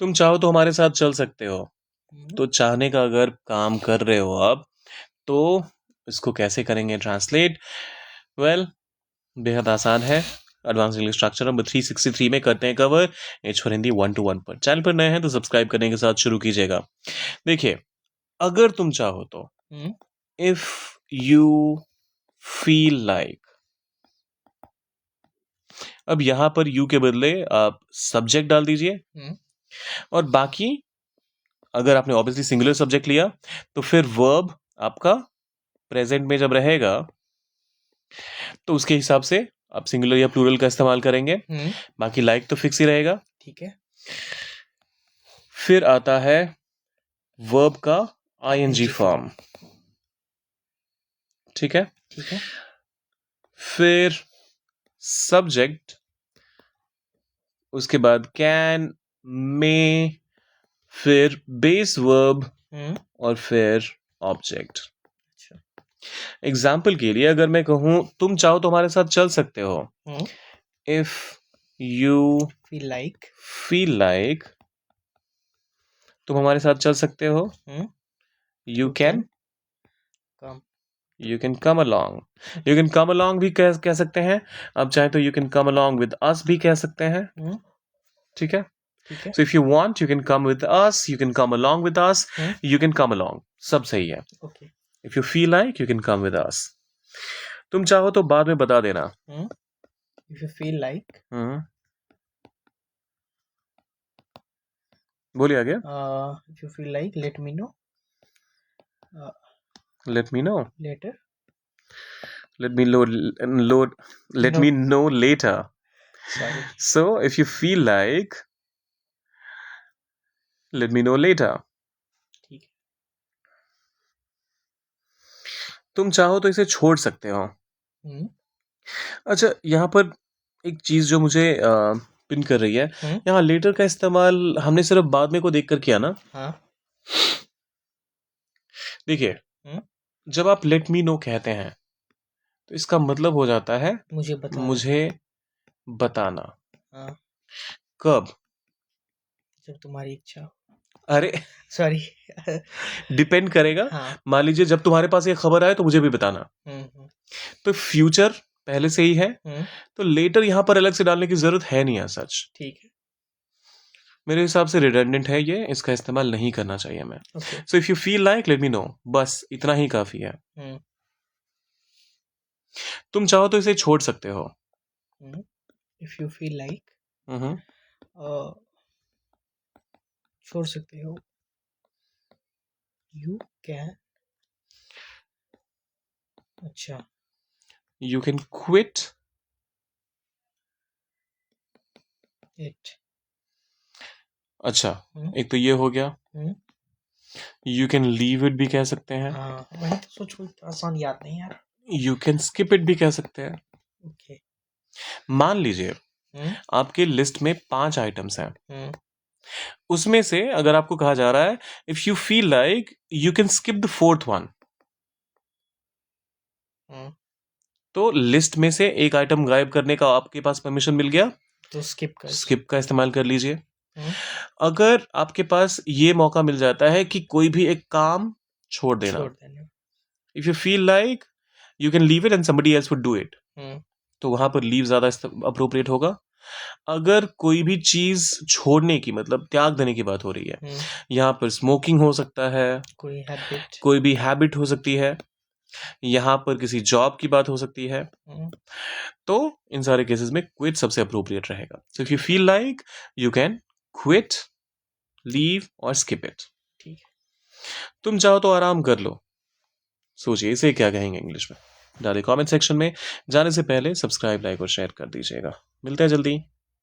तुम चाहो तो हमारे साथ चल सकते हो। हम्म, तो चाहने का अगर काम कर रहे हो आप, तो इसको कैसे करेंगे ट्रांसलेट? वेल, बेहद आसान है। एडवांस इंग्लिश स्ट्रक्चर नंबर 363 में करते हैं cover H for Hindi 1 to 1 पर। चैनल पर नए हैं तो सब्सक्राइब करने के साथ शुरू कीजिएगा। देखिए, अगर तुम चाहो तो, हम्म, इफ यू फील लाइक, अब यहां पर यू के बदले आप सब्जेक्ट डाल दीजिए। हम्म, और बाकी, अगर आपने ऑब्वियसली सिंगुलर सब्जेक्ट लिया तो फिर वर्ब आपका प्रेजेंट में जब रहेगा तो उसके हिसाब से आप सिंगुलर या प्लूरल का इस्तेमाल करेंगे। हम्म, बाकी लाइक तो फिक्स ही रहेगा। ठीक है। फिर आता है वर्ब का आईएनजी ING फॉर्म। ठीक है। ठीक है। फिर सब्जेक्ट, उसके बाद कैन, मे, फिर बेस वर्ब हम्म, और फिर ऑब्जेक्ट। अच्छा। एग्जाम्पल के लिए अगर मैं कहूं तुम चाहो तो हमारे साथ चल सकते हो, hmm, if you feel like। Feel like, तुम हमारे साथ चल सकते हो। हम्म, यू you कैन, can come। You can come along. You can come along भी कह सकते हैं। आप चाहे तो you can come along with us भी कह सकते हैं। हम्म, ठीक है। ठीक है। So if you want you can come with us, you can come along with us, hmm, you can come along, सब सही है। Okay. If you feel like you can come with अस। तुम चाहो तो बाद में बता देना। हम्म, if you feel like। हम्म, बोलिए आगे। if you feel like, let me know uh, let me know, later। let me load, let No, me know later. sorry। So if you feel like, let me know later. ठीक है। तुम चाहो तो इसे छोड़ सकते हो। हम्म, अच्छा, यहाँ पर एक चीज जो मुझे पिन कर रही है, हम्म, यहाँ लेटर का इस्तेमाल हमने सिर्फ बाद में को देखकर किया ना। हाँ। देखिए, हम्म, जब आप लेट मी नो कहते हैं तो इसका मतलब हो जाता है मुझे बताना। मुझे बताना। हाँ, कब? जब तुम्हारी इच्छा हो। अरे, सॉरी। डिपेंड करेगा। हाँ। मान लीजिए जब तुम्हारे पास ये खबर आए तो मुझे भी बताना। हम्म, तो फ्यूचर पहले से ही है, हम्म, तो लेटर यहां पर अलग से डालने की जरूरत है नहीं। आज सच ठीक है। मेरे हिसाब से रिडंडेंट है ये, इसका इस्तेमाल नहीं करना चाहिए हमें। Okay. So if you feel like let me know, बस इतना ही काफी है। हम्म, तुम चाहो तो इसे छोड़ सकते हो। if you feel like हम्म, छोड़ सकते हो। you can। अच्छा। You can quit. it। अच्छा, हम्म, एक तो ये हो गया। हम्म, यू कैन लीव इट भी कह सकते हैं। हाँ वही तो सोचो, आसान याद नहीं यार। यू कैन स्किप इट भी कह सकते हैं। ओके। मान लीजिए हम्म, आपके लिस्ट में 5 आइटम्स हैं, हम्म, उसमें से अगर आपको कहा जा रहा है if you feel like you can skip the fourth one, hmm, तो लिस्ट में से एक आइटम गायब करने का आपके पास परमिशन मिल गया, तो स्किप कर। स्किप का इस्तेमाल कर लीजिए। हम्म, अगर आपके पास ये मौका मिल जाता है कि कोई भी एक काम छोड़ देना, छोड़ देना। If you feel like you can leave it and somebody else would do it, hmm, तो वहां पर लीव ज्यादा अप्रोप्रिएट होगा। अगर कोई भी चीज छोड़ने की मतलब त्याग देने की बात हो रही है, हम्म, यहाँ पर स्मोकिंग हो सकता है, कोई हैबिट। कोई भी हैबिट हो सकती है, यहाँ पर किसी जॉब की बात हो सकती है, हम्म, तो इन सारे केसेस में क्विट सबसे अप्रोप्रिएट रहेगा। सो if you feel like you can quit, leave और स्किप इट। ठीक है। तुम चाहो तो आराम कर लो। सोचिए इसे क्या कहेंगे इंग्लिश में, डालिए कमेंट सेक्शन में। जाने से पहले सब्सक्राइब, लाइक और शेयर कर दीजिएगा। मिलते हैं जल्दी।